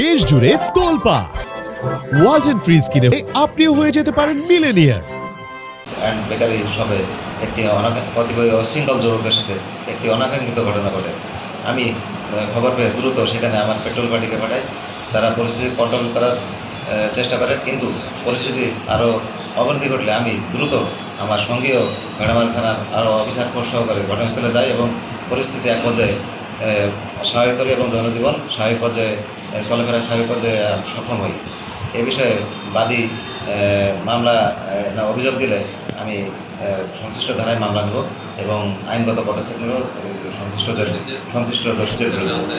দেশ জুড়ে তোলপাড়। ওয়ালটন ফ্রিজ কিনে আপনিও হয়ে যেতে পারেন মিলেনিয়ার। অ্যান্ড বেকারি শপে একটি কতিপয় অশৃঙ্খল যুবকের সাথে একটি অনাকাঙ্ক্ষিত ঘটনা ঘটে। আমি খবর পেয়ে দ্রুত সেখানে আমার পেট্রোল পার্টিকে পাঠাই। তারা পরিস্থিতি কন্ট্রোল করার চেষ্টা করে, কিন্তু পরিস্থিতি আরও অবনতি ঘটলে আমি দ্রুত আমার সঙ্গীয় ভেড়ামারি থানার আরও অফিসার ফোর্স সহকারে ঘটনাস্থলে যাই এবং পরিস্থিতি এক পর্যায়ে স্বাভাবিক করি এবং জনজীবন স্বাভাবিক পর্যায়ে চলাফেরা স্বাভাবিক পর্যায়ে সক্ষম হই। এ বিষয়ে বাদী মামলা অভিযোগ দিলে আমি সংশ্লিষ্ট ধারায় মামলা নেব এবং আইনগত পদক্ষেপ নেব সংশ্লিষ্ট দোষীদের বিরুদ্ধে।